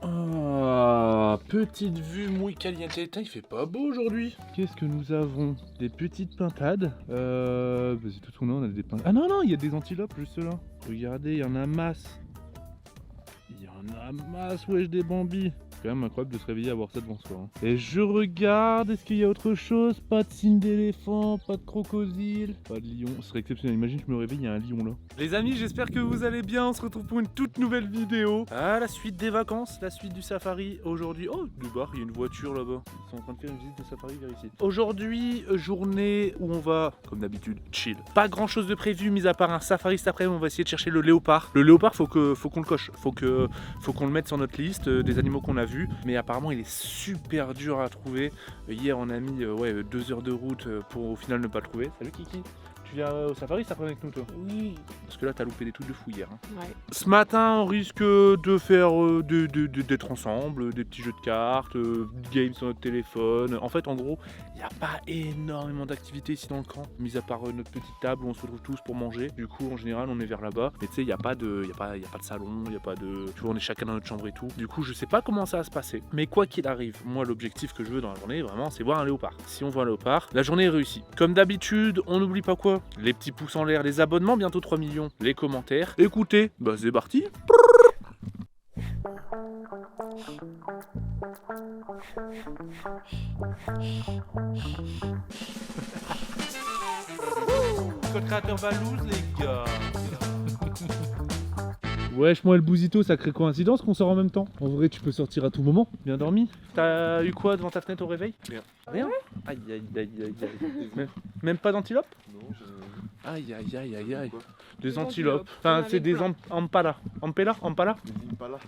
Ah, petite vue muy caliente. Putain, il fait pas beau aujourd'hui. Qu'est-ce que nous avons? Des petites pintades. C'est tout ce qu'on a, on a des pintades. Ah non, non, il y a des antilopes juste là. Regardez, il y en a masse. Il y en a masse, wesh, des bambis. C'est quand même incroyable de se réveiller à voir ça devant soi. Et je regarde, est-ce qu'il y a autre chose? Pas de signe d'éléphant, pas de crocodile, pas de lion. Ce serait exceptionnel, imagine je me réveille, il y a un lion là. Les amis, j'espère que vous allez bien, on se retrouve pour une toute nouvelle vidéo. Ah, la suite des vacances, la suite du safari aujourd'hui. Oh, du bar, il y a une voiture là-bas. Ils sont en train de faire une visite de safari vers ici. Aujourd'hui, journée où on va, comme d'habitude, chill. Pas grand chose de prévu, mis à part un safari cet après-midi, on va essayer de chercher le léopard. Le léopard, faut qu'on le coche, faut qu'on le mette sur notre liste des animaux qu'on a vus. Mais apparemment, il est super dur à trouver. Hier, on a mis 2 heures de route pour au final ne pas le trouver. Salut Kiki. Tu viens au safari cet après-midi avec nous, toi? Oui. Parce que là, t'as loupé des trucs de fou hier. Hein. Ouais. Ce matin, on risque de faire d'être ensemble, des petits jeux de cartes, games sur notre téléphone. En fait, en gros, il n'y a pas énormément d'activités ici dans le camp, mis à part notre petite table où on se retrouve tous pour manger. Du coup, en général, on est vers là-bas. Mais tu sais, il n'y a pas de salon, il n'y a pas de... Tu vois, on est chacun dans notre chambre et tout. Du coup, je sais pas comment ça va se passer. Mais quoi qu'il arrive, moi, l'objectif que je veux dans la journée, vraiment, c'est voir un léopard. Si on voit un léopard, la journée est réussie. Comme d'habitude, on n'oublie pas quoi? Les petits pouces en l'air, les abonnements, bientôt 3 millions, les commentaires. Écoutez, bah c'est parti. Code créateur Valouz, les gars. Wesh, moi et le Bouzito, ça crée coïncidence qu'on sort en même temps. En vrai, tu peux sortir à tout moment. Bien dormi. T'as eu quoi devant ta fenêtre au réveil? Rien. Rien? Aïe aïe aïe aïe aïe. Même pas d'antilope? Non, aïe aïe aïe aïe aïe. Des antilopes. Enfin, c'est des impala. Impala? Impala.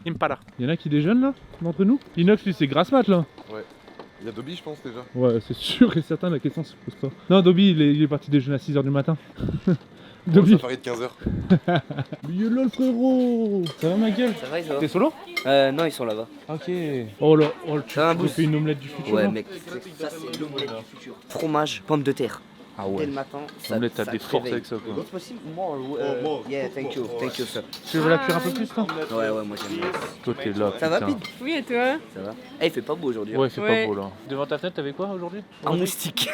Il y en a qui déjeunent là, d'entre nous? Inox, lui, c'est grasse mat là. Ouais. Il y a Dobby, je pense déjà. Ouais, c'est sûr et certain, la question se pose pas. Non, Dobby, il est parti déjeuner à 6h du matin. Dobby. Ça paraît de 15h. Mais lol, frérot. Ça va ma gueule? Ça va, ça va. T'es solo? Non, ils sont là-bas. Ok. Oh là, tu Ça va, nous fais une omelette du futur? Ouais, là mec, ça c'est l'omelette du futur. Fromage, pommes de terre. Ah Dès ouais. le matin, ça L'omelette, t'as ça des te forces réveille. avec ça quoi. It's possible more. Yeah, thank you, sir. Tu veux la cuire un peu plus toi? Ouais, moi j'aime bien. Toi t'es là. Ça va, putain. Pete? Oui, et toi? Ça va. Eh, il fait pas beau aujourd'hui. Ouais, c'est Ouais. pas beau là. Devant ta fenêtre, t'avais quoi aujourd'hui? Un moustique.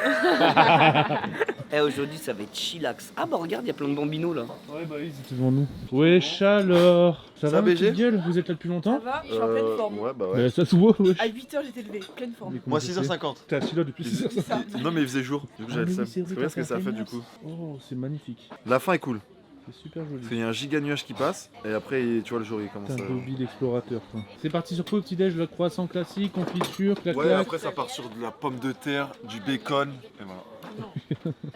Eh, aujourd'hui ça va être chillax. Ah bah regarde, il y a plein de bambinos là. Ouais, bah oui, c'était devant nous. Wesh alors. Ça va, ma BG? petite gueule? Vous êtes là depuis longtemps? Ça va? Je suis en pleine forme. Ouais, bah ouais. Ça se voit, wesh. À 8h, j'étais levée, pleine forme. Moi 6h50. T'es assis là depuis 6h50. Non mais il faisait jour, du coup j'avais le seum. C'est vrai ce que ça a fait du coup. Oh, c'est magnifique. La fin est cool, C'est super joli. parce qu'il y a un giga nuage qui passe, et après tu vois le jour il commence Putain, à... Dobby l'explorateur quoi. C'est parti sur quoi au petit-déj? Le croissant classique, confiture, clac Ouais, clac. après ça part sur de la pomme de terre, du bacon, et voilà.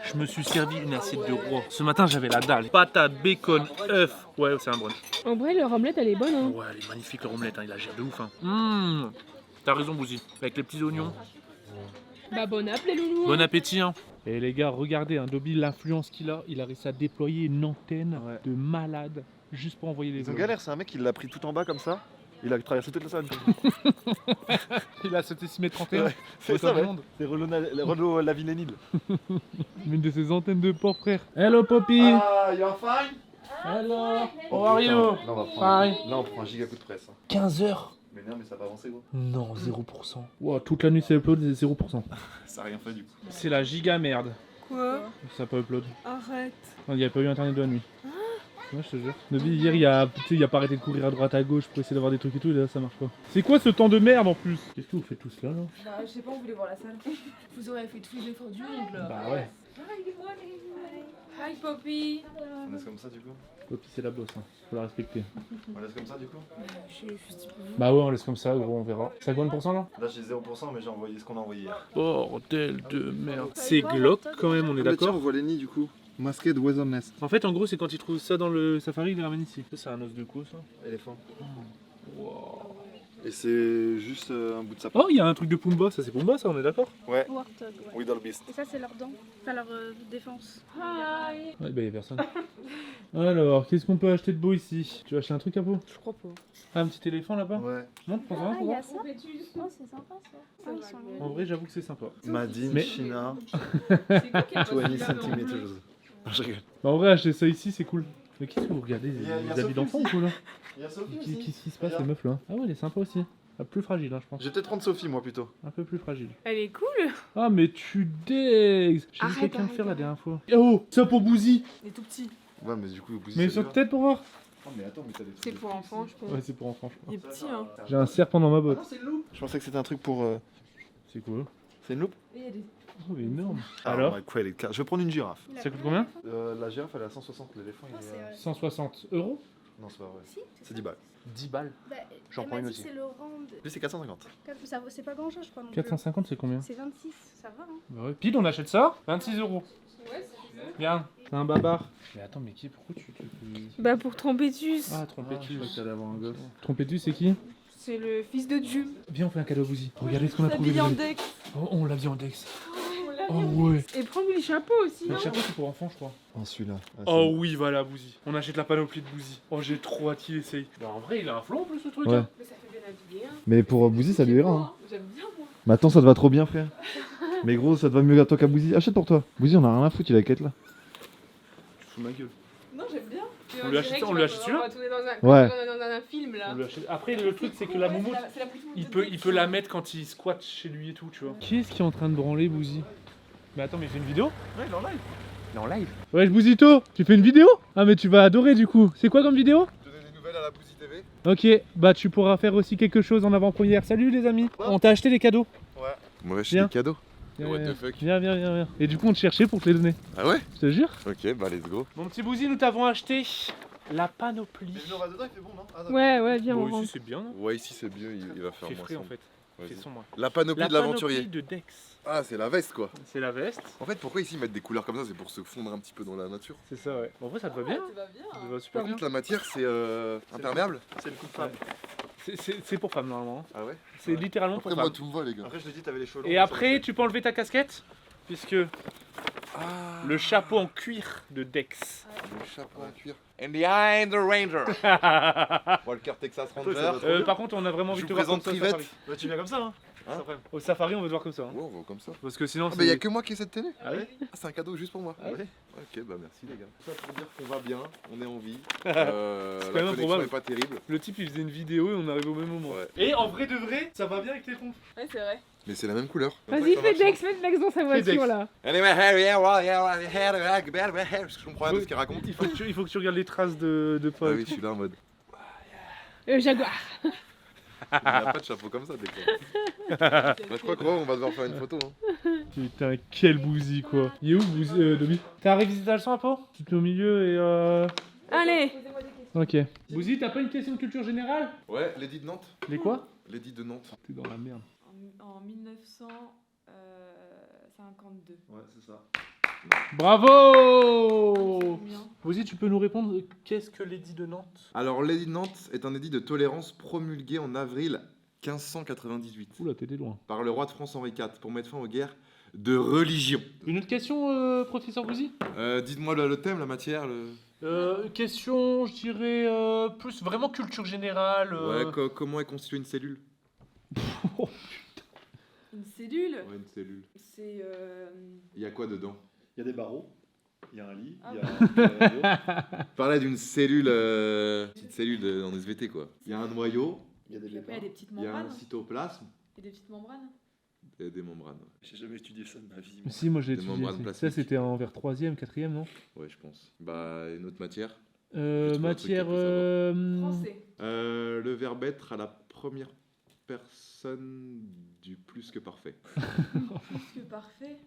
Je me suis servi une assiette de roi. Ce matin j'avais la dalle. Patate, bacon, œuf. Ouais, c'est un brunch. En vrai, leur omelette, elle est bonne, hein. Ouais, elle est magnifique leur omelette, hein. Il la gère de ouf. Hein. T'as raison, Bouzy. Avec les petits oignons. Bah, bon app, les loulous. Bon appétit. Hein. Et les gars, regardez, hein, Dobby, l'influence qu'il a. Il a réussi à déployer une antenne de malade juste pour envoyer les Ils ont vols. galère, c'est un mec qui l'a pris tout en bas comme ça, il a traversé toute la salle. Il a sauté 6m31. Ouais, c'est ça, ouais. C'est Renaud Lavillénil. Une de ses antennes de port, frère. Hello, Poppy. Ah, you're fine? Hello. Oh, How are putain. you? Là on va Pareil. prendre, là, on prend un giga coup de presse. Hein. 15h. Mais non, mais ça va avancer gros. Non, 0%. Wow, toute la nuit c'est upload, c'est 0%. Ça a rien fait du coup. C'est la giga merde. Quoi? Ça peut upload. Arrête. Non, il n'y a pas eu internet de la nuit. Ouais, je te jure. Dobby, hier, il a pas arrêté de courir à droite à gauche pour essayer d'avoir des trucs et tout, et là, ça marche pas. C'est quoi ce temps de merde en plus? Qu'est-ce que vous faites tous là, là? Bah, je sais pas, on voulait voir la salle. Vous aurez fait tous les efforts du monde, là. Bah ouais. Hi, Poppy. On laisse comme ça du coup? Poppy, c'est la bosse, hein. Faut la respecter. On laisse comme ça du coup? Je suis juste pour vous. Bah ouais, on laisse comme ça, gros, on verra. C'est à combien de pourcents là? Là j'ai 0% mais j'ai envoyé ce qu'on a envoyé hier. Bordel de merde. C'est glauque quand même, on est Tiens, d'accord? on voit les nids du coup. Masqué de Weather Nest. En fait, en gros, c'est quand ils trouvent ça dans le safari, ils les ramènent ici. Ça, c'est un os de quoi ça? Éléphant. Wow. Et c'est juste un bout de sapin. Oh, il y a un truc de Pumba, ça c'est Pumba, ça, on est d'accord? Ouais, Warthog, ouais. oui dans le beast. Et ça, c'est leur dent, enfin leur défense. Hi. Ouais, bah y'a personne. Alors, qu'est-ce qu'on peut acheter de beau ici? Tu veux acheter un truc à peau? Je crois pas. Ah, un petit éléphant là-bas? Ouais. Montre, prends Ah, un, il y pour a voir. ça. Oh, c'est sympa ça. Ah, ils sont En vrai, j'avoue que c'est sympa. Madine, Mais- China, C'est quoi qui a 20 centimeters. Je rigole. Bah, en vrai, acheter ça ici, c'est cool. Mais qu'est-ce que vous regardez Il y a des Sophie habits d'enfant ou aussi. quoi là? Il y a Sophie Qu'est-ce aussi. qui se passe, Regarde. les meufs là? Ah ouais, elle est sympa aussi. Ah, plus fragile, hein, je pense. Je vais peut-être prendre Sophie, moi, plutôt. Un peu plus fragile. Elle est cool. Ah, mais tu dégues! J'ai vu Arrête, quelqu'un le arrête, faire la arrête. dernière fois. Oh, ça pour Bouzy! Elle est tout petit. Ouais, mais du coup, vous Mais sur tête pour voir? Oh, mais attends, mais t'as des trucs. C'est de pour fou, enfants, ici. je pense. Ouais, c'est pour enfants, je Il est crois. petit, hein. J'ai un serpent dans ma Ah botte. non, c'est une loupe. Je pensais que c'était un truc pour. C'est quoi? C'est une loupe. Et il y a des... Oh, mais énorme. Ah, Alors? ouais, quoi, elle est claire. Je vais prendre une girafe. Ça coûte combien? La girafe, elle est à 160. L'éléphant, il est à. 160 euros? Non, c'est pas vrai. Si, C'est 10 balles. 10 balles. Bah, J'en elle prends m'a une dit aussi. C'est le rang de... Lui, c'est 450. C'est pas grand chose, je crois. Non plus. 450, c'est combien? C'est 26, ça va. Hein. Bah ouais. Pile, on achète ça? 26 euros. Ouais, c'est Bien. C'est un babar. Mais attends, mais qui? Pourquoi tu te. Bah pour Trompétus. Ah, Trompétus. t'allais avoir un gosse. Trompétus, c'est qui? C'est le fils de Dieu. Viens, on fait un cadeau à Bouzy. Regardez ce qu'on a trouvé. S'habille en les amis. deck. Oh, on l'a vu en Dex. Oh ouais. Et prends-lui le chapeau aussi. Le hein. chapeau, c'est pour enfants, je crois. Oh, celui-là. Ah, Oh oui, voilà, Bouzy. On achète la panoplie de Bouzy. Oh, j'ai trop hâte qu'il essaye. Bah, en vrai, il a un flot en plus, ce truc. Ouais. hein. Mais ça fait bien habillé. Hein. Mais pour Bouzy, ça lui ira. Hein. J'aime bien moi. Mais attends, ça te va trop bien, frère. Mais gros, ça te va mieux à toi qu'à Bouzy. Achète pour toi. Bouzy, on a rien à foutre, il a qu'être là. Tu te fous de ma gueule. Non, j'aime bien. On lui achète ça, on lui achète celui-là. On va tourner dans un, Ouais. dans un film là. On lui achète- Après, le truc, c'est que la moumoute, C'est la plus il peut la mettre quand il squatte chez lui et tout, tu vois. Qui est-ce qui est en train de branler Bouzy? Mais attends, mais il fait une vidéo? Ouais, il est en live. Il est en live. Wesh, Bouzito, tu fais une vidéo? Ah, mais tu vas adorer du coup. C'est quoi comme vidéo? Donner des nouvelles à la Bouzy TV. Ok, bah tu pourras faire aussi quelque chose en avant-première. Salut les amis. Ouais. On t'a acheté des cadeaux. Ouais. Moi, je Viens. des cadeaux. Viens, What viens, the fuck. viens, viens, viens, viens. Et du coup, on te cherchait pour te les donner. Ah ouais? Je te jure. Ok, bah let's go. Mon petit Bouzy, nous t'avons acheté la panoplie. Mais on va dedans, il fait bon, non? Ouais, ouais, viens, on Bon, rentre. ici c'est bien. Ouais, ici c'est mieux, il va faire C'est moins frais en sombre. fait. Vas-y. C'est sombre. La panoplie La de l'aventurier. panoplie de Dex. Ah, c'est la veste quoi. C'est la veste. En fait, pourquoi ici ils mettent des couleurs comme ça? C'est pour se fondre un petit peu dans la nature. C'est ça, ouais. Bon, en vrai, ça te va bien. Ça va bien. Ça te va super Par bien. contre, la matière c'est imperméable. C'est le coup de femme. C'est pour femme normalement. Ah ouais? C'est littéralement Après, pour moi, femme. tout me va, les gars. Après, je te dis, t'avais les cheveux longs. Et après, tu peux enlever ta casquette puisque Ah, le chapeau en cuir de Dex. le chapeau en cuir. And behind the Ranger. Walker Texas Ranger. Par contre, on a vraiment envie Je de te vous voir comme présente ça au Privette. safari. Tu viens comme ça, hein, Hein Au safari, on veut te voir comme ça. hein. Ouais, on va comme ça. Parce que sinon, Ah, bah, y a que moi qui ai cette tenue. Ah oui. Ah, c'est un cadeau juste pour moi. Ah ouais. Ok, bah merci les gars. Ça pour dire qu'on va bien, on est en vie. C'est La quand même connexion improbable. est pas terrible. Le type, il faisait une vidéo et on arrive au même moment. Ouais. Et en vrai de vrai, ça va bien avec les pompes. Ouais, c'est vrai. Mais c'est la même couleur. Vas-y, fais Dex dans sa Dex. voiture là. Parce que je comprends rien de ce qu'il raconte. Il faut que tu regardes les traces de Ah pas. oui, je suis là en mode. Jaguar. Il n'y a pas de chapeau comme ça, des fois. Bah, je crois qu'on va devoir faire une photo. Hein. Putain, quel Bouzy quoi. Il est où Bouzy, Dobby? T'as révisité la leçon un peu? Tu te mets au milieu et Allez. Ok. Bouzy, t'as pas une question de culture générale? Ouais, Lady de Nantes. Les quoi? Lady de Nantes. T'es dans la merde. En 1952. Ouais, c'est ça. Bravo! Bien. Bouzy, tu peux nous répondre qu'est-ce que l'édit de Nantes? Alors, l'édit de Nantes est un édit de tolérance promulgué en avril 1598 Oula, t'étais loin. par le roi de France Henri IV pour mettre fin aux guerres de religion. Une autre question, professeur Bouzy? Dites-moi le thème, la matière. Question, je dirais, plus vraiment culture générale. Ouais, comment est constituée une cellule? Une cellule. Ouais, une cellule. C'est. Il y a quoi dedans? Il y a des barreaux, il y a un lit, Ah il y a Je parlais d'une cellule, petite cellule en SVT quoi. Il y a un noyau, il y a des Puis après, il y a des petites il y a membranes. un cytoplasme Il y a des petites membranes. et des membranes. J'ai jamais étudié ça de ma vie. Si, moi je l'ai Des étudié. membranes Ça, plastiques. c'était en vers 3ème, 4ème, non? Ouais, je pense. Bah, une autre matière. trouvé un truc Matière. qu'elle peut Français. Le verbe être à la première personne du plus que parfait. Plus que parfait.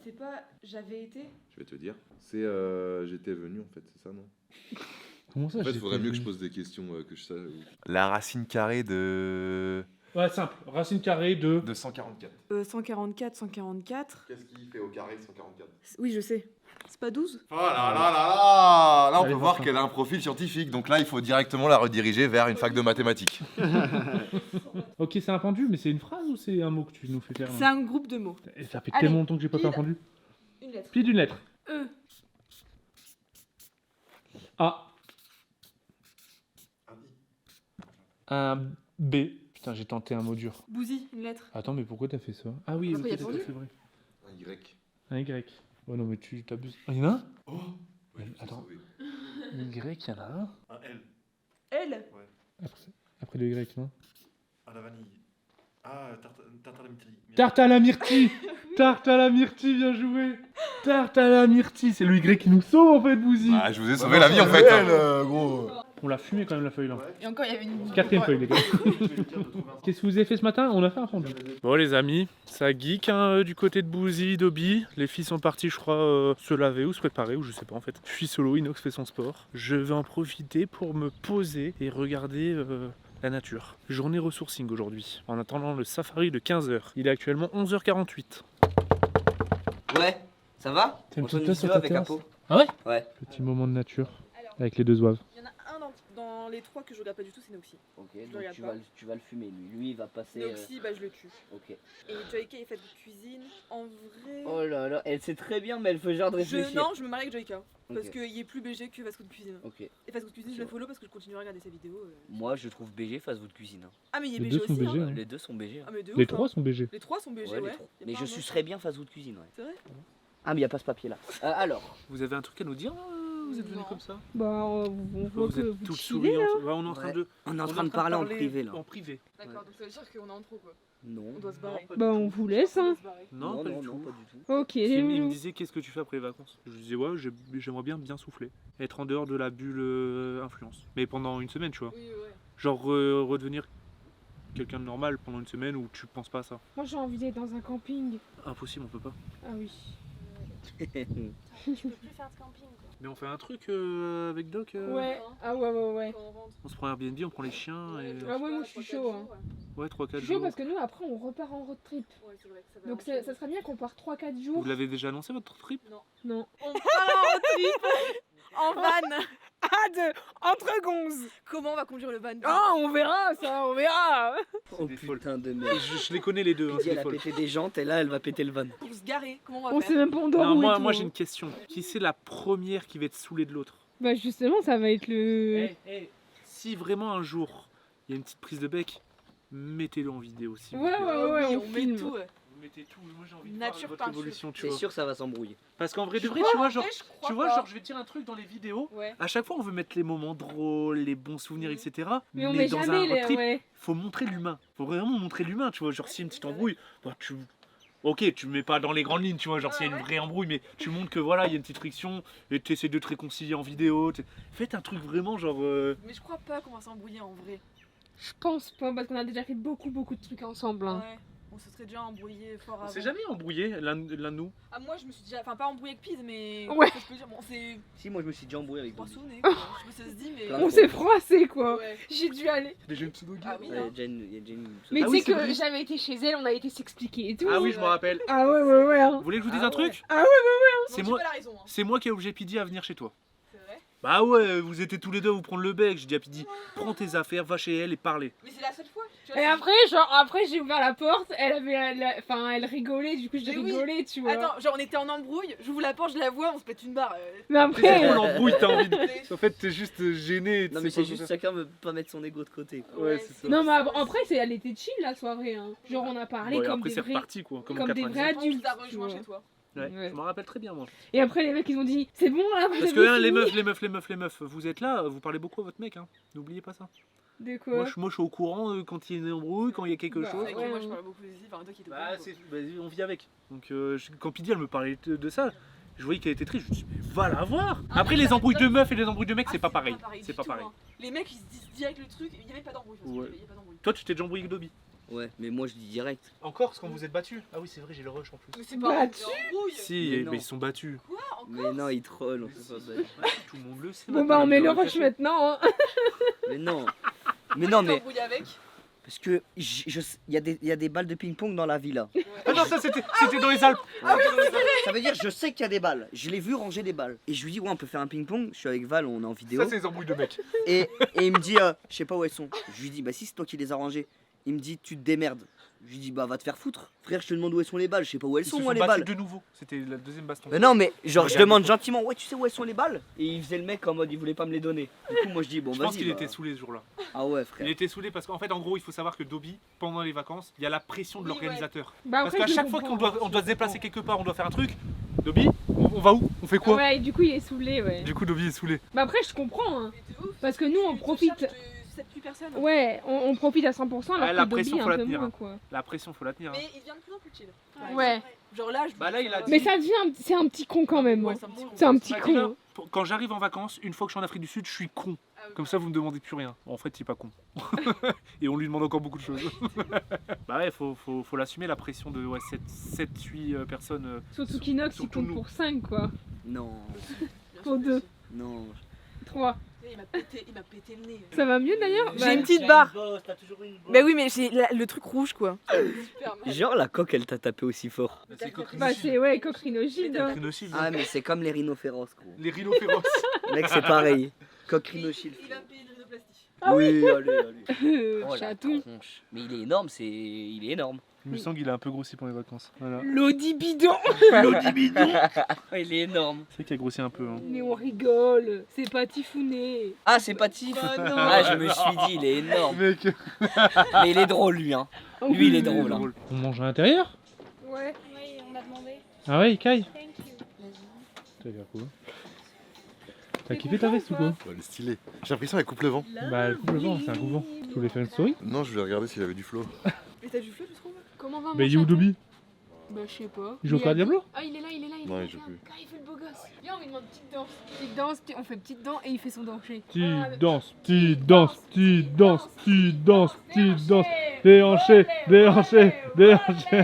C'est pas j'avais été. Je vais te dire. C'est j'étais venu en fait, c'est ça non? Comment ça? En fait, il j'étais faudrait mieux que je venu pose des questions que je sache. La racine carrée de Ouais, simple. Racine carrée de. 144. 144, 144. Qu'est-ce qu'il fait au carré de 144? Oui, je sais. C'est pas 12? Oh là là là là! Là, on Allez, peut voir voir ça. qu'elle a un profil scientifique. Donc là, il faut directement la rediriger vers une fac de mathématiques. Ok, c'est un pendu, mais c'est une phrase ou c'est un mot que tu nous fais faire là? C'est un groupe de mots. Et ça fait Allez, tellement longtemps que j'ai pas fait un pile. pendu. Une lettre. Pile d'une lettre. E. A. Un B. Putain, j'ai tenté un mot dur. Bouzy, une lettre. Attends, mais pourquoi t'as fait ça? Ah oui, Après, ok, y a c'est pendu. c'est vrai. Un Y. Un Y. Oh non, mais tu t'abuses. Ah, il y en a un? Oh! Mais attends. Y, il y en a un. Un L. Elle. Après le Y, non? À la vanille. Ah, tarte à la myrtille. Tarte à la myrtille. Tarte à la myrtille, bien joué. Tarte à la myrtille, c'est le Y qui nous sauve en fait, Bouzy. Ah, je vous ai sauvé la vie en fait. gros. On l'a fumé quand même la feuille là. Et encore, il y avait une. Quatrième feuille les gars. Qu'est-ce que vous avez fait ce matin? On a fait un fondu. Bon les amis, ça geek hein, du côté de Bouzy, Dobby. Les filles sont parties je crois se laver ou se préparer ou je sais pas en fait. Je suis solo, Inox fait son sport. Je vais en profiter pour me poser et regarder la nature. Journée resourcing aujourd'hui. En attendant le safari de 15h. Il est actuellement 11h48. Ouais, ça va? T'as une On tourne petite place sur vidéo ta avec un terrasse? pot. Ah ouais? Ouais. Petit moment de nature Alors, avec les deux zouaves. il y en a un dans les trois que je regarde pas du tout, c'est Noxy. Ok, Je donc regarde tu pas. vas le fumer lui. Lui il va passer. Noxy, bah je le tue. Ok. Et Joyka, il fait de cuisine. En vrai. Oh là là, elle sait très bien, mais elle fait genre de réfléchir. Non, je me marie avec Joyka. Parce Ok. qu'il est plus BG que Fast Food Cuisine. Ok. Et Fast Food Cuisine, je le follow parce que je continue à regarder ses vidéos. Moi je trouve BG face votre cuisine. Hein. Ah, mais il est Les BG deux sont aussi. BG, hein. hein. Les deux sont BG. Hein. Ah, mais de Les ouf, hein. trois sont BG. Les trois sont BG, Ouais, ouais. les trois. Y a Mais pas je un autre. sucerais bien face votre cuisine. Ouais. C'est vrai? Ah mais y a pas ce papier là. Alors. Vous avez un truc à nous dire Vous êtes venus Non. comme ça? Bah, on voit Vous que êtes vous toutes chillez, souriantes. là. Ouais, on est en train Ouais. de. On est en train de parler en privé là. En privé. D'accord, donc ça veut dire qu'on est en trop quoi. Non. On doit se barrer. pas du Bah, tout. on vous laisse, hein. On doit se barrer. Non, pas du tout. pas du tout. Ok, Il me loulou. disait qu'est-ce que tu fais après les vacances? Je lui disais ouais, j'aimerais bien souffler. Être en dehors de la bulle influence. Mais pendant une semaine, tu vois. Oui, ouais. Genre redevenir quelqu'un de normal pendant une semaine où tu penses pas à ça. Moi, j'ai envie d'être dans un camping. Impossible, on peut pas. Ah oui. Tu peux plus faire de camping quoi. Mais on fait un truc avec Doc. Ouais. Ah ouais. Quand on rentre. On se prend Airbnb, on prend les chiens et. Ah ouais, moi, je suis chaud, hein. Ouais, 3-4 Je suis chaud jours. parce que nous, après, on repart en road trip. Ouais, c'est vrai que ça va. Donc, enchaîner. ça serait bien qu'on parte 3-4 Vous jours. l'avez déjà annoncé votre trip? Non. On part en road trip en van entre gonzes. Comment on va conduire le van? Ah, on verra ça, on verra. Oh des folles. putain de merde. Je les connais les deux, hein, Dit, c'est elle des a folles. pété des jantes et là elle va péter le van. Pour se garer, comment on va On faire? sait même pas où on doit Non, rouler. moi j'ai une question. Qui c'est la première qui va être saoulée de l'autre? Bah, justement, ça va être le. Si vraiment un jour il y a une petite prise de bec, mettez-le en vidéo aussi. Ouais, ouais, Oui, on met filme. tout. Vous mettez tout, moi j'ai envie de Nature voir votre peinture. évolution, tu C'est vois. sûr ça va s'embrouiller. Parce qu'en vrai de Je vrai, crois, tu vois, en genre, vrai, je crois tu vois, pas. genre, je vais te dire un truc dans les vidéos. Ouais. À chaque fois, on veut mettre les moments drôles, les bons souvenirs, etc. Mais on met dans jamais un road les. trip, Ouais. faut montrer l'humain. Faut vraiment montrer l'humain, tu vois. Genre, s'il y a une petite embrouille, bah, ok, tu mets pas dans les grandes lignes, tu vois. Genre, s'il y a une vraie embrouille, mais tu montres que voilà, il y a une petite friction et tu essaies de te réconcilier en vidéo. Faites un truc vraiment, genre. Mais je crois pas qu'on va s'embrouiller en vrai. Je pense pas, parce qu'on a déjà fait beaucoup de trucs ensemble. Hein. Ouais. On se serait déjà embrouillé fort On avant. s'est jamais embrouillé, l'un de nous. Ah, moi je me suis déjà. Enfin, pas embrouillé avec Pise, mais. Ouais. Je peux dire, bon, c'est. Si moi je me suis déjà embrouillé avec Dobby. Poissonné quoi. Je sais pas si ça se dit, mais. Plein On s'est froissé quoi. Ouais. J'ai dû aller. Déjà une pseudo Ah oui, Ouais, hein. il y a déjà une- Mais Ah tu oui, sais c'est que vrai. j'avais été chez elle, on a été s'expliquer et tout. Ah oui, je me rappelle. Ah ouais. Hein. Vous voulez que je vous dise Ah un truc? Ah ouais. C'est Non, moi, j'ai pas la raison. Hein. c'est moi qui ai obligé Pidi à venir chez toi. C'est vrai. Bah ouais, vous étiez tous les deux à vous prendre le bec. J'ai dit à Pidi, prends tes affaires, va chez elle et parlez. Mais c'est la seule fois. Tu vois, Et c'est- après j'ai ouvert la porte, elle avait, enfin elle rigolait, du coup je Mais oui. rigolais, tu vois. Attends, genre on était en embrouille, j'ouvre la porte, je la vois, on se pète une barre. Mais C'est après, trop l'embrouille, t'as envie de. En fait, t'es juste gêné. tu Non sais mais pas c'est quoi juste faire. chacun veut pas mettre son ego de côté. Quoi. Ouais, c'est ça. non mais après elle était chill la soirée, hein. Genre on a parlé Bon, et comme après, des c'est vrais. reparti quoi. Comme, comme en des 97. vrais Après, on adultes, t'a tu rejoint vois. chez toi. Ouais, Ouais. je me rappelle très bien moi. Et après les mecs ils ont dit c'est bon là, vous Parce avez que hein, fini. les meufs, vous êtes là, vous parlez beaucoup à votre mec, hein. N'oubliez pas ça. De quoi? Moi, je suis au courant quand il y a une embrouille, quand il y a quelque Bah, chose. C'est vrai que moi je parle beaucoup des enfin toi qui étais Bah, pas. on vit avec. Donc quand Pidi elle me parlait de ça, je voyais qu'elle était triste. Je me dis mais va la voir. Ah, Après mais les ça embrouilles de m'étonne. meufs et les embrouilles de mecs, c'est pas pareil. du C'est pas tout, pareil. hein. Les mecs ils se disent direct le truc, il y avait pas d'embrouille. de toute façon, Ouais. il y a pas d'embrouille. Toi tu t'es déjà embrouillé avec Dobby? Ouais, mais moi je dis direct. Encore quand vous êtes battus? Ah oui c'est vrai, j'ai le rush en plus. Mais c'est pas Battu. une embrouille. Si, Mais mais non. ils sont battus. Quoi encore? Mais non, il troll, on sait pas. Tout le monde le sait. Bon maintenant, bah on met il le doit rush cacher. maintenant, hein. Mais non. Mais Tu non, t'es mais embrouillé avec? parce que il y a des balles de ping-pong dans la villa. Ah non ça c'était dans les Alpes. Ça veut dire je sais qu'il y a des balles. Je l'ai vu ranger des balles. Et je lui dis ouais on peut faire un ping-pong. Je suis avec Val, on est en vidéo. Ça c'est les embrouilles de mecs. Et il me dit je sais pas où elles sont. Je lui dis bah si c'est toi qui les as rangées. Il me dit tu te démerdes. Je lui dis bah va te faire foutre. Frère je te demande où elles sont les balles. Je sais pas où elles Ils sont se moi sont les battus balles. de nouveau. C'était la deuxième baston. Mais non mais genre je Regarde. demande gentiment ouais tu sais où elles sont les balles. Et il faisait le mec en mode il voulait pas me les donner. Du coup moi je dis bon Je vas-y. pense qu'il bah. était saoulé ce jour-là. Ah ouais Il frère. était saoulé parce qu'en fait, en gros, il faut savoir que Dobby, pendant les vacances, il y a la pression de Oui, l'organisateur. Bah Parce après, qu'à je chaque le fois qu'on comprends, doit se déplacer quelque part, on doit faire un truc, Dobby, on va où? On fait quoi? Ouais, du coup il est saoulé, ouais. Du coup, Dobby est saoulé. Bah après je comprends, hein. Parce que nous on profite. 7-8 personnes. Ouais, on profite à 100% alors Ouais, la que Dobby pression, faut un la peu tenir, moins hein. quoi. La pression, faut la tenir. Hein. Mais il devient de plus en plus chill. Ouais. Genre là, je Bah là, il a dit- Mais ça devient, c'est un petit con quand même. Ouais, Hein. c'est un petit con. C'est un petit Bah, con. déjà, Hein. quand j'arrive en vacances, une fois que je suis en Afrique du Sud, je suis con. Comme ça, vous me demandez plus rien. En fait, il est pas con. Et on lui demande encore beaucoup de choses. Bah ouais, faut l'assumer, la pression de 7-8 personnes. Surtout qu'Inox il surtout compte nous. pour 5 quoi. Non, Pour 2, non. 3. Il m'a pété le nez. Ça va mieux d'ailleurs? J'ai une petite barre. T'as toujours une bosse. Mais oui, mais j'ai le truc rouge quoi. Genre la coque, elle t'a tapé aussi fort. Bah c'est ouais, cocrinogide. Hein. Ah, mais c'est comme les rhinophéros, gros. Les rhinos féroces. Mec, c'est pareil. Coque rhinochile. Il va me payer de rhinoplastie. Oui, allez. Oh, la Chaton. tronche. Mais il est énorme, il est énorme. Il me semble qu'il a un peu grossi pour les vacances. Voilà. L'audi bidon. Il est énorme. C'est vrai qu'il a grossi un peu. Hein. Mais on rigole. C'est pas Tifouné. Ah, c'est pas Tif. Ah, je me suis dit, il est énorme. Mec, Mais il est drôle, lui. Hein. Lui, il est drôle. Hein. on mange à l'intérieur? Ouais. Oui, on m'a demandé. Ah ouais, il caille. Thank you. T'as l'air cool. T'as kiffé ta veste ou quoi? Elle est stylée. J'ai l'impression qu'elle coupe le vent. Bah, elle coupe le vent, c'est un couvent. Tu voulais faire une story? Non, je voulais regarder s'il avait du flow. Mais t'as du flou, tu trouves? Comment va mon Bah, il est où chaton? Dobby? Bah je sais pas. Il joue encore à Diablo? Ah il est là, il est là, il est Non, là. il joue plus. Ah, il fait le beau gosse. Viens, on lui demande petite danse. Petite danse, on fait petite danse et il fait son danser. Petite danse, petite danse, petite danse, petite danse, petite danse. Déhanché, déhanché, déhanché.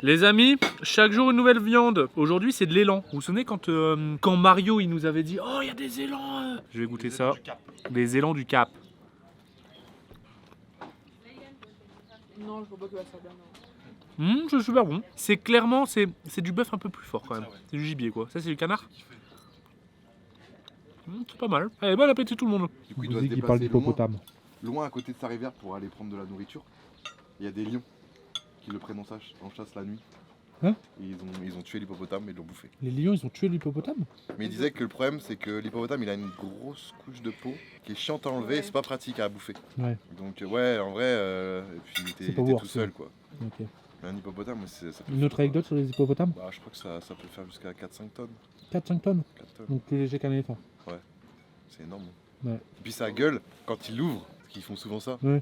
Les amis, chaque jour une nouvelle viande. Aujourd'hui c'est de l'élan. Vous vous souvenez quand Mario il nous avait dit oh il y a des élans. Je vais goûter ça. Des élans du Cap. Non, je vois pas que ça soit bien. C'est super bon. C'est clairement c'est du bœuf un peu plus fort quand même. C'est du gibier quoi. Ça c'est du canard. C'est pas mal. Allez, bon appétit tout le monde. Du coup, il doit se déplacer loin à côté de sa rivière pour aller prendre de la nourriture. Il y a des lions qui le prennent en chasse la nuit. Hein? Et ils ont tué l'hippopotame et l'ont bouffé. Les lions ils ont tué l'hippopotame? Mais il disait que le problème c'est que l'hippopotame il a une grosse couche de peau qui est chiante à enlever et c'est pas pratique à bouffer. Ouais. Donc ouais en vrai et puis il était pas tout worth, seul quoi. Ok. Mais un hippopotame ça peut Une autre anecdote sur les hippopotames? bah, je crois que ça peut faire jusqu'à 4-5 tonnes. 4-5 tonnes. 4 tonnes. Donc plus léger qu'un éléphant. C'est énorme. Ouais. Et puis sa gueule, quand il l'ouvre, parce qu'ils font souvent ça, Ouais.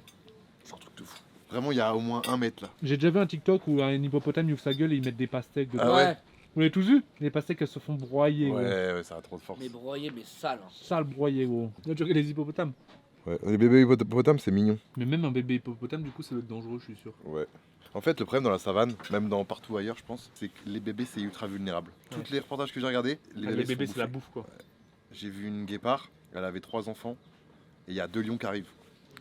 c'est un truc de fou. Vraiment, il y a au moins 1 mètre là. J'ai déjà vu un TikTok où un hippopotame il ouvre sa gueule et ils mettent des pastèques dedans. Ah ouais. Vous l'avez tous vu? Les pastèques elles se font broyer gros. Ouais, ça a trop de force. Mais broyé, mais sale. Hein. Sale broyer gros. Là tu regardes les hippopotames. Ouais, les bébés hippopotames, c'est mignon. Mais même un bébé hippopotame du coup ça doit être dangereux je suis sûr. Ouais. En fait, le problème dans la savane, même dans partout ailleurs, je pense, c'est que les bébés, c'est ultra vulnérable. Ouais. Tous les reportages que j'ai regardés, Les se bébés font c'est la bouffer. bouffe quoi. J'ai vu une guépard, elle avait 3 enfants, et il y a 2 lions qui arrivent.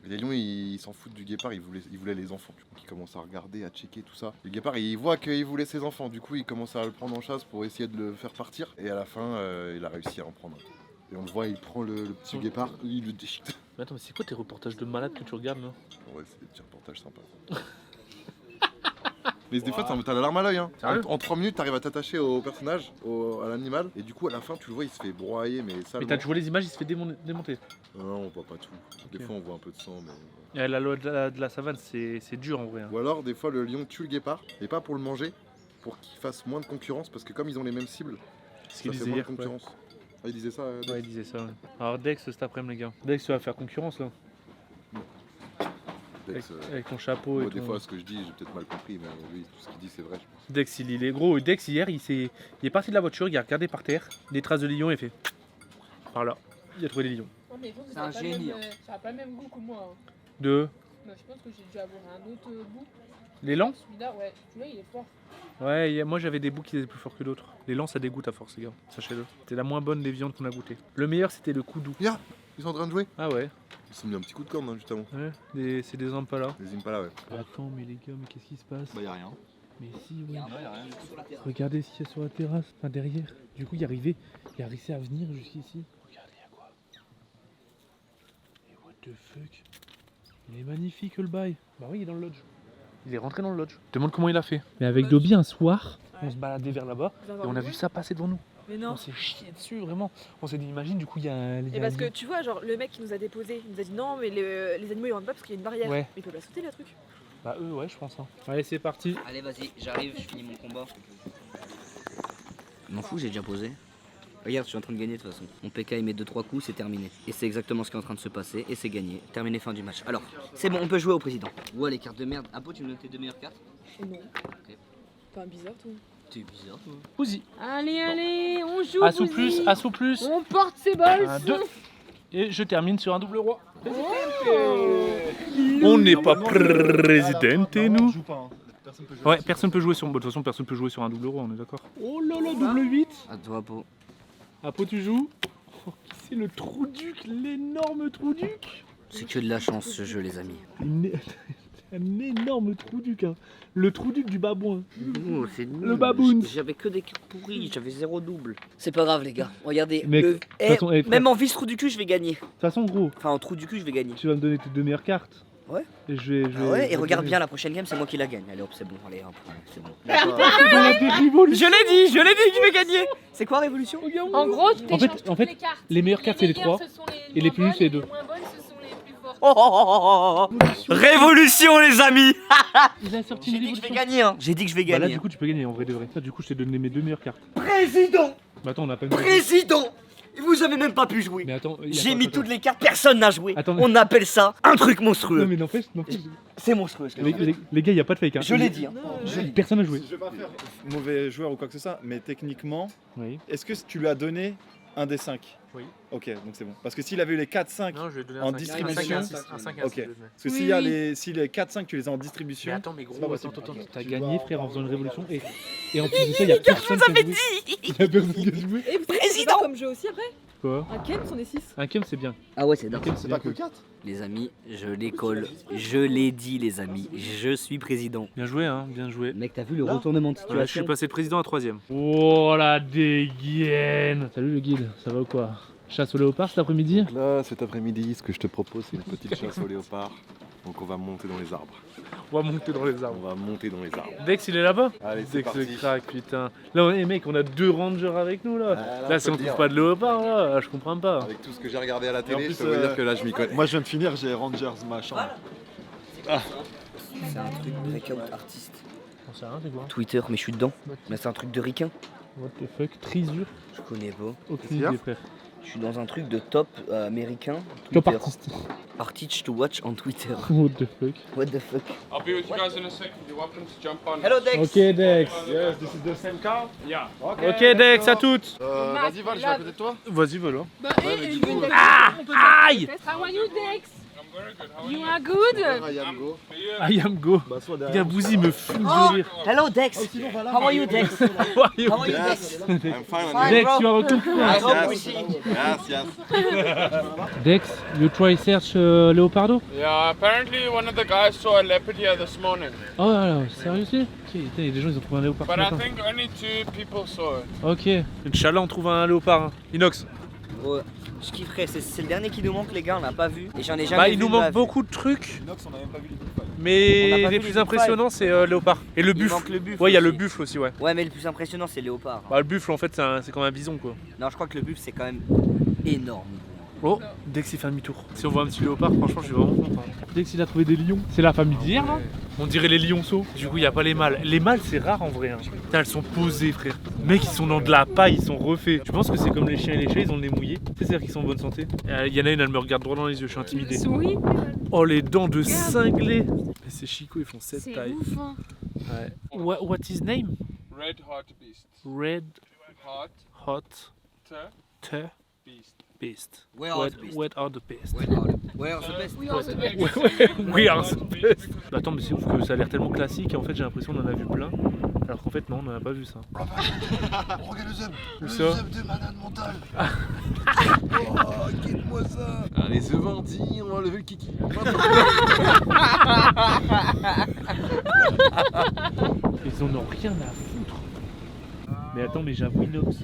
Et les lions, ils s'en foutent du guépard, ils voulaient les enfants. Donc ils commencent à regarder, à checker tout ça. Le guépard, il voit qu'il voulait ses enfants, du coup, il commence à le prendre en chasse pour essayer de le faire partir. Et à la fin, il a réussi à en prendre un. Et on le voit, il prend le petit guépard, il le déchiquette. Mais attends mais c'est quoi tes reportages de malades que tu regardes là? Ouais, c'est des petits reportages sympas. Mais des fois, t'as la larme à l'œil. Hein. Sérieux En 3 minutes, t'arrives à t'attacher au personnage, à l'animal, et du coup, à la fin, tu le vois, il se fait broyer, mais ça. Mais tu vois les images il se fait démonter. Non, on voit pas tout. Des Ok. fois, on voit un peu de sang, mais. Et la loi de la savane c'est dur en vrai. Hein. Ou alors, des fois, le lion tue le guépard, et pas pour le manger, pour qu'il fasse moins de concurrence, parce que comme ils ont les mêmes cibles, Ce ça qu'il fait disait moins de hier. Ouais. concurrence. Ah, il disait ça Dex Ouais il disait ça. Ouais. Alors Dex cet après-midi les gars. Dex tu vas faire concurrence là. Dex, Avec ton chapeau moi, et des ton... fois, ce que je dis, j'ai peut-être mal compris, mais lui, tout ce qu'il dit, c'est vrai, je pense. Dex il est gros. Dex hier il est parti de la voiture, il a regardé par terre, des traces de lion et il fait par là. Il a trouvé des lions. Non, mais je pense que C'est un ça a pas le génie, même, ça a pas le même goût que moi. Hein. De Non, je pense que j'ai dû avoir un autre goût. l'élan. Celui-là, ouais. Celui-là, il est fort. Ouais, moi j'avais des bouts qui étaient plus forts que d'autres. L'élan ça dégoûte à force les gars, sachez-le. C'était la moins bonne des viandes qu'on a goûté. Le meilleur c'était le koudou. Ils sont en train de jouer. Ah ouais, Ils se sont mis un petit coup de corne, hein, juste avant. ouais. C'est des impalas. Les Impala, ouais. Attends mais les gars, mais qu'est-ce qui se passe? Bah y'a rien. Mais si ouais. Y'a rien du tout sur la terrasse. Regardez ce qu'il y a sur la terrasse, enfin derrière. Du coup il a réussi à venir jusqu'ici. Regardez, il y a quoi? Et what the fuck? Il est magnifique le bail. Bah oui, il est dans le lodge. Il est rentré dans le lodge. Demande comment il a fait. Mais avec Dobby un soir, on se baladait vers là-bas et on a vu ça passer devant nous. Mais non. On s'est chié dessus vraiment. On s'est dit imagine du coup il y a un. Et parce que tu vois, genre le mec qui nous a déposé, il nous a dit non, mais les animaux ils rentrent pas parce qu'il y a une barrière. Ouais. Mais ils peuvent la sauter la truc. Bah eux ouais je pense. Hein. Allez c'est parti. Allez, vas-y, j'arrive, je finis mon combat. M'en fous, j'ai déjà posé. Regarde, je suis en train de gagner de toute façon. Mon PK il met 2-3 coups, c'est terminé. Et c'est exactement ce qui est en train de se passer, et c'est gagné. Terminé, fin du match. Alors, c'est bon, on peut jouer au président. Ouais, les cartes de merde. Apo, tu me donnes tes 2 meilleures cartes? Non. Ok. Pas un bizarre, toi. T'es bizarre, toi. Bouzy. Allez, on joue. Assou Bouzy. plus, assou plus. On porte ses balles. 1, 2. Et je termine sur un double roi. Oh. On n'est pas président, et nous. Personne peut jouer. Ouais, personne peut jouer sur. De toute façon, personne peut jouer sur un double roi, on est d'accord. Oh là là, double 8. À toi, Apo. Apo, tu joues. Oh, c'est le trou duc, l'énorme trou duc. C'est que de la chance ce jeu, les amis. Un énorme trou duc, hein. Le trou duc du babouin. Oh, c'est nul. Le baboon. J'avais que des cartes pourries, j'avais 0 double. C'est pas grave, les gars. Regardez. Mec, le- de toute façon, frère. Même en vice trou du cul, je vais gagner. De toute façon, gros, Enfin, en trou du cul, je vais gagner. tu vas me donner tes 2 meilleures cartes. Ouais. Et je vais. Ah ouais, et regarde bien la prochaine game, c'est moi qui la gagne. Allez hop, c'est bon, allez hop, c'est bon. C'est dans la révolution. Je l'ai dit que je vais gagner. C'est quoi révolution? En gros, tu En fait- t'échanges en fait, toutes les cartes. les meilleures cartes, c'est les meilleures, 3. ce sont les et les moins plus, bonnes, c'est les 2. Les moins bonnes, ce sont les plus fortes. Oh, révolution, les amis. Il a sorti J'ai une dit que je vais révolution. gagner, hein. J'ai dit que je vais Bah là, gagner. du coup, tu peux gagner en vrai de vrai. Ça, du coup, je t'ai donné mes 2 meilleures cartes. Président, Bah attends, on a pas mis. président. Vous avez même pas pu jouer. Mais attends, J'ai mis toutes les cartes, personne n'a joué. Attends, mais- On appelle ça un truc Non, monstrueux. mais n'empêche. C'est monstrueux. ce que je fais. Les gars, y a pas de fake. Hein. Je l'ai dit. Hein. Personne n'a joué. Je vais pas faire mauvais joueur ou quoi que ce soit, mais techniquement, Oui. est-ce que tu lui as donné un des 5? Oui. Ok, donc c'est bon. Parce que s'il avait eu les 4-5, Non, je vais donner En distribution. Un 5 Ok. parce que Oui, s'il y a oui. si les 4-5 tu les as en distribution, Mais attends, mais gros, c'est pas attends, possible. attends. T'as Tu gagné, dois- frère, en faisant une révolution. Et en plus de ça, y a personne qui a joué. Y a personne qui a joué. Et vous Président. comme jeu aussi après? Quoi? Un Ken, on est 6. Un kem, c'est bien. Ah ouais, c'est dingue. Un kem, C'est c'est pas bien. que Cool. 4. Les amis, je l'école. Je l'ai dit, les amis. Je suis président. Bien joué, hein, bien joué. Mec, t'as vu le retournement de Ouais, je suis situation? passé président à 3ème. Oh la dégaine. Salut le guide, ça va ou quoi? Chasse au léopard cet après-midi? Là, cet après-midi, ce que je te propose, c'est une petite chasse au léopard. Donc on va monter dans les arbres. On va monter dans les On arbres. va monter dans les arbres. Dex il est là-bas? Allez, c'est Dex parti. le crack, putain. Là, mec, on a 2 rangers avec nous là. Ah, Là, si on trouve pas de léopard, là, je comprends pas. Avec tout ce que j'ai regardé à la Et en télé, plus, je peux vous dire que là, je m'y connais. Moi je viens de finir, j'ai Rangers machin. C'est un truc breakout artiste. On sait rien, c'est quoi? Twitter, mais je suis dedans. Mais c'est un truc de ricain. What the fuck? Trisure? Je connais pas. Aucune Qu'est-ce idée, frère. Je suis dans un truc de top américain. Top Twitter. artiste. Artist to watch on Twitter. What the fuck? What the fuck? I'll be with you guys in a second. You're welcome to jump on. Hello Dex. Ok, Dex. Yes, this is the same car. Yeah. Ok, Dex, à toutes. Vas-y, Val, je vais à côté de toi. Vas-y, voilà. Bah, Ouais, mais du coup, Aïe! How are you, Dex? I'm very good. How are You you? are good? I am go. I am go. Bah, soit Gars, derrière. Bouzy me fume de rire. Hello Dex. How are you Dex? How are you Yes, Dex? I'm fine. Fine. Dex, bro. you are a cool I friend. hope we see you. Yes, yes. Dex, you try search Leopardo? Yeah, apparently one of the guys saw a leopard here this morning. Oh là là, sérieux? Ok, putain, y a des gens, ils ont trouvé un léopard ce But I matin. think only 2 people saw it. Ok. Inch'Allah, on trouve un léopard. Hein. Inox. Ouais, je kifferais. C'est le dernier qui nous manque, les gars. On l'a pas vu. Et j'en ai jamais Bah, vu. il nous de ma manque vie. beaucoup de trucs, Inox, on a même pas vu les bouffes. On n'a mais pas les vu les plus buffles. impressionnants, c'est léopard. Et le Il buffle. manque le buffle. Ouais, il y a le aussi. buffle aussi, ouais. Ouais, mais le plus impressionnant, c'est léopard. Bah, le buffle, en fait, c'est comme un bison, quoi. Non, je crois que le buffle, c'est quand même énorme. Oh, Dex il fait un demi-tour. Si on voit un petit léopard, franchement, je suis vraiment content. Dex il a trouvé des lions. C'est la famille d'hier, là? On dirait les lionceaux. Du coup, il n'y a pas les mâles. Les mâles, c'est rare en vrai. Hein. Putain, elles sont posées, frère. Mec, ils sont dans de la paille, ils sont refaits. Tu penses que c'est comme les chiens et les chats, ils ont le nez mouillé? C'est-à-dire qu'ils sont en bonne santé. Il y en a une, elle me regarde droit dans les yeux, je suis intimidé. Souris. Oh, les dents de cinglé. Mais ces chicots, ils font cette C'est taille. ouf, hein. Ouais. What is name? Red heart beast. Red Heart hot te beast. beast. Where are the beasts? What are the beast? Where are the best? We are the best. We are the best. Attends, mais c'est ouf que ça a l'air tellement classique et en fait j'ai l'impression qu'on en a vu plein. Alors qu'en fait non, on n'en a pas vu ça. Regarde le zeb. Où Le ça? zeb de malade mental. Oh, quitte-moi ça. Allez, ce vendit, on va lever le kiki. Ils en ont rien à foutre. Mais attends, mais j'avoue Inox,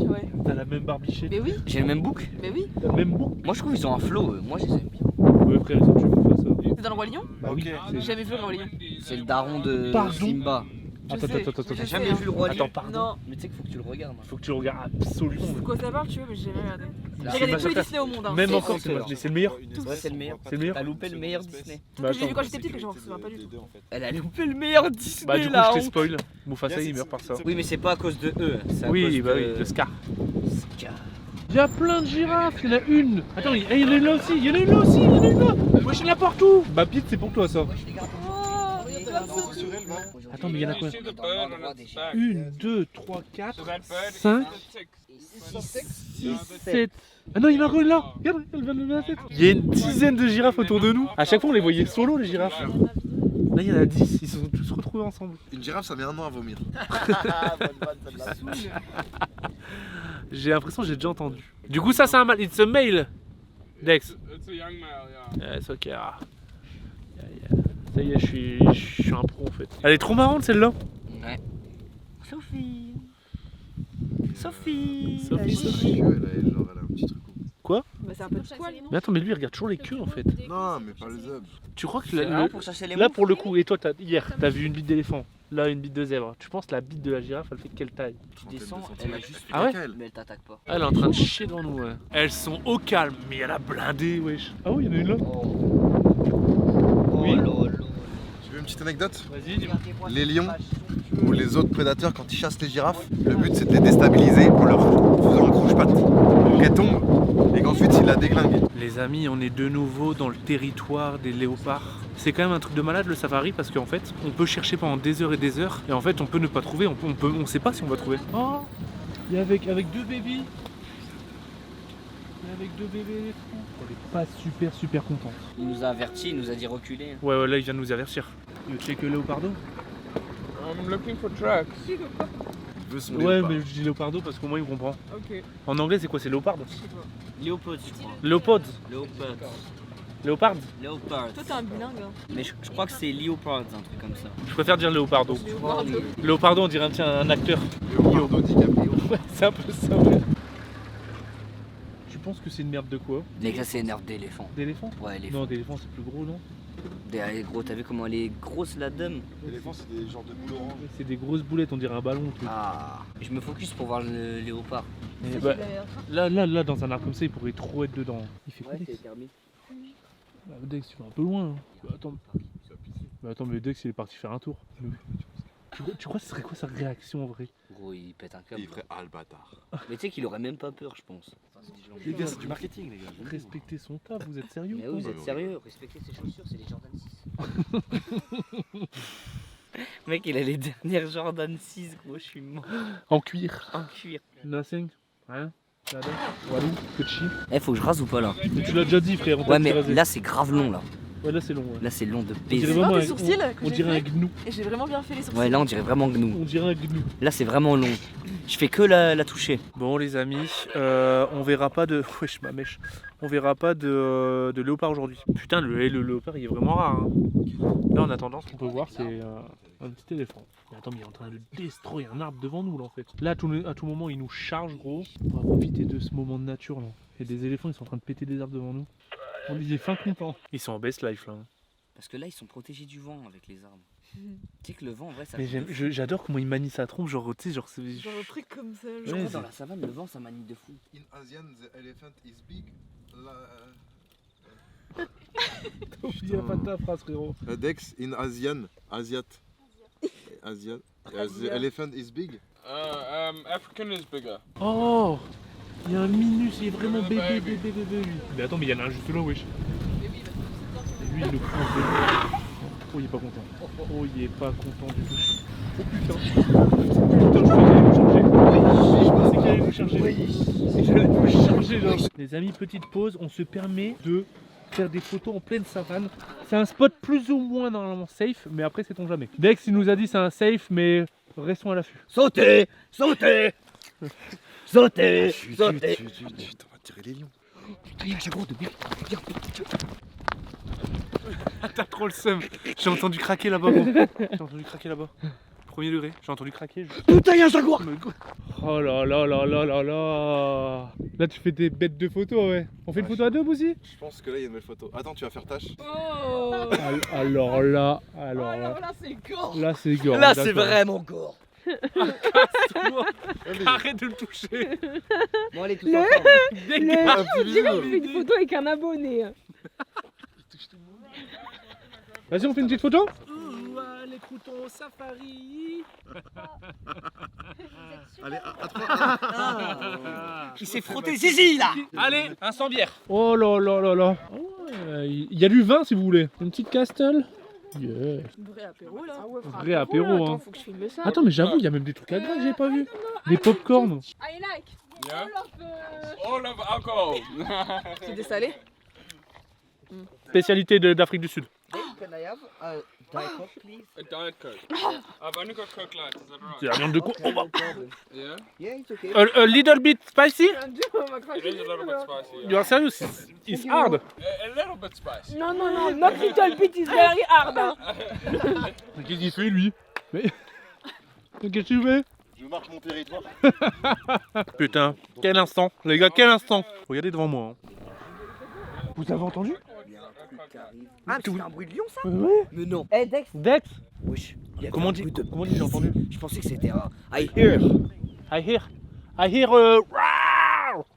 Ouais. t'as la même barbichette, Mais oui, J'ai le même bouc. mais oui. t'as le même bouc. Moi, je trouve qu'ils ont un flow. Moi, je les aime bien. Ouais frère, ils sont tués pour faire ça. C'est dans le Roi Lion? Bah oui, J'ai jamais vu le Roi Lion. C'est le daron de Pardon. Simba. Je Attends, sais, attends, attends, je T'as attends. sais, jamais hein. vu le roi lion? Attends, pardon. Non. Mais tu sais qu'il faut que tu le regardes. hein. Faut que tu le regardes absolument. De quoi ça parle, tu veux, mais j'ai jamais regardé. J'ai regardé tous les Disney au monde. Hein. Même C'est encore, excellent. c'est le meilleur. Ouais, c'est le meilleur. C'est le meilleur. T'as loupé le meilleur Disney. Tout que j'ai vu quand j'étais petite, mais je m'en souviens pas du tout. Elle a loupé le meilleur Disney Bah, du coup, là. je te spoil. Mufasa, il meurt par ça. Oui, mais c'est pas à cause de eux. C'est à Oui, cause bah de... oui, de Scar. Scar. Il y a plein de girafes, il y en a une. Attends, il y en a une là aussi, il y en a une là aussi, il y en a une là. Moi, je suis là partout. Bah, Pete, c'est pour toi ça. Attends, mais il y en a combien? 1, 2, 3, 4, 5, 6, 7. Ah non, il y en a encore une là. Regarde, elle vient de lever la tête. Il y a une dizaine de girafes autour de nous. À chaque fois, on les voyait solo, les girafes. Là, il y en a 10, ils se sont tous retrouvés ensemble. Une girafe, ça met un an à vomir. J'ai l'impression que j'ai déjà entendu. Du coup, ça, c'est un mâle. It's a male. Dex. It's a young male, yeah. C'est ok. Ça y est, je suis un pro en fait. Elle est trop marrante celle-là. Ouais. Sophie. Sophie. Sophie. Elle a un petit truc. Quoi? Bah, c'est un peu de poil, non? Mais attends, mais lui il regarde toujours les queues en fait. Non, mais pas le zub. Tu crois que C'est vraiment pour chercher les là mots. pour le coup, et toi hier t'as vu une bite d'éléphant, là une bite de zèbre. Tu penses que la bite de la girafe elle fait quelle taille? Tu descends, elle a juste Ah ouais? mais elle t'attaque pas. Elle est en train de chier devant nous, ouais. Elles sont au calme, mais elle a blindé, wesh. Ah oui, il y en a une là. Oui. Tu veux une petite anecdote? Vas-y, dis-moi. Les lions ou les autres prédateurs, quand ils chassent les girafes, le but c'est de les déstabiliser en leur faisant un croche-patte. Donc elles tombent et qu'ensuite ils la déglinguent. Les amis, on est de nouveau dans le territoire des léopards. C'est quand même un truc de malade le safari parce qu'en fait, on peut chercher pendant des heures et en fait, on peut ne pas trouver, on sait pas si on va trouver. Oh, il y a avec deux bébés. Il y a avec deux bébés les fous. On est pas super contente. Il nous a avertis, il nous a dit reculer. Ouais, là, il vient de nous avertir. Il veut checker le léopardo? I'm looking for tracks. Il veut son Ouais, léopard. mais je dis léopardo parce qu'au moins il comprend. Ok. En anglais, c'est quoi? C'est léopard? Léopold, je crois. Léopard? Léopold. Léopard? Léopard. Toi, t'es un bilingue. Hein. Mais je crois que c'est Léopard, un truc comme ça. Je préfère dire léopardo. Léopardo. Léopardo, on dirait un acteur. Leonardo DiCaprio. Ouais, c'est un peu ça, ouais. Tu penses que c'est une merde de quoi? Les gars, c'est une herbe d'éléphant. D'éléphant? Ouais, éléphant. Non, d'éléphant c'est plus gros, non? Elle est gros, t'as vu comment elle est grosse la dame? L'éléphant, c'est des genres de boules oranges. C'est des grosses boulettes, on dirait un ballon. Tout. Ah. Je me focus pour voir le léopard. Et bah, là, dans un arbre comme ça, il pourrait trop être dedans. Il fait quoi, Ouais, Dex? c'est terminé. Bah, Dex, tu vas un peu loin. Hein. Bah, attends, mais Dex, il est parti faire un tour. Tu crois que ce serait quoi sa réaction en vrai? Gros, il pète un câble. Il ferait ah le bâtard. Mais tu sais qu'il aurait même pas peur, je pense. Les gars, c'est du marketing, les gars. Respectez son taf, vous êtes sérieux? Mais oui, vous êtes sérieux? Respectez ses chaussures, c'est les Jordan 6. Mec, il a les dernières Jordan 6, gros, je suis mort. En cuir. En cuir. Nothing. Rien. Nada. Walou. Que de chien. Eh, faut que je rase ou pas là? Mais tu l'as déjà dit, frère. On t'a Ouais, dit mais raser. là, c'est grave long là. Ouais, là c'est long. Ouais. Là, c'est long de On dirait baiser. vraiment tes un- sourcils que on j'ai dirait un fait gnou. Et j'ai vraiment bien fait les sourcils. Ouais, là, on dirait vraiment gnou. On dirait un gnou. Là, c'est vraiment long. Je fais que la toucher. Bon les amis, on verra pas de... Wesh ma mèche. On verra pas de léopard aujourd'hui. Putain le léopard il est vraiment rare hein. Là en attendant ce qu'on peut voir c'est un petit éléphant. Mais attends mais il est en train de destroyer un arbre devant nous là en fait. Là à tout moment il nous charge gros. On va profiter de ce moment de nature là. Et des éléphants ils sont en train de péter des arbres devant nous. On y est fin content. Ils sont en best life là. Parce que là, ils sont protégés du vent avec les arbres. Tu sais que le vent, en vrai, ça. Mais j'adore comment ils manient sa trompe, genre tu sais genre c'est... Genre un truc comme ça. Je Ouais, crois c'est- dans la savane, le vent, ça manie de fou. In Asian, the elephant is big. Il y a pas de ta phrase frérot. Dex, in Asian, Asiat. The elephant is big. African is bigger. Oh, il y a un minus, il est vraiment bébé lui. Mais attends, mais il y en a un juste là, wesh. Et lui, il le prend bébé. Oh, il est pas content. Oh, il est pas content du tout. Oh putain. Putain, je pensais qu'il allait nous charger. Il allait nous charger là. Les amis, petite pause, on se permet de faire des photos en pleine savane. C'est un spot plus ou moins normalement safe, mais après, sait-on jamais. Dex, il nous a dit c'est un safe, mais restons à l'affût. Sautez! Sautez! Sautez! Sautez! On va tirer les lions. Putain, il y a un gros de bien. T'as trop le seum. J'ai entendu craquer là-bas. Gros. J'ai entendu craquer là-bas. Premier degré. J'ai entendu craquer. Putain, il y a un jaguar! Oh là là là là là là. Là tu fais des bêtes de photos ouais. On fait une photo à deux aussi? Je pense que là, il y a une belle photo. Attends, tu vas faire tâche. Oh. Alors là. Alors là, c'est gore. Là c'est gore. Là, c'est d'accord. vraiment gore. Arrête de le toucher. Bon, allez, tous ensemble. Dirait qu'il fait une photo avec un abonné. Vas-y, on fait une petite photo. Les croutons au safari. Allez, à toi. Il s'est frotté zizi là. Allez, un sans bière. Oh là là là là. Il y a du vin si vous voulez. Une petite castle. Yeah. Vrai apéro là. Vrai apéro, hein. Faut que je filme ça. Attends, mais j'avoue, il y a même des trucs à gras que j'ai pas vu. Des popcorn. I like. Yeah. All of, All of alcohol. C'est des salés. Spécialité d'Afrique du Sud. Can I have a Diet Coke, please? A Diet Coke. I've only got Coke Light, is that right? C'est la viande de co. Oh, bah. Yeah? Yeah, it's okay. A little bit spicy? It is a little bit spicy, yeah. You are serious? It's hard. A little bit spicy. Non, non, non, not little bit is very hard. Hein. Qu'est-ce qu'il fait lui? Mais qu'est-ce que tu fais? Je marque mon territoire. Putain, quel instant, les gars, quel instant. Regardez devant moi. Hein. Vous avez entendu? Ah, c'est un bruit de lion ça? Ouais. Mais non. Eh Dex. Dex? Wesh. Comment dit j'ai entendu? Je pensais que c'était un. I hear. I hear. Rawr.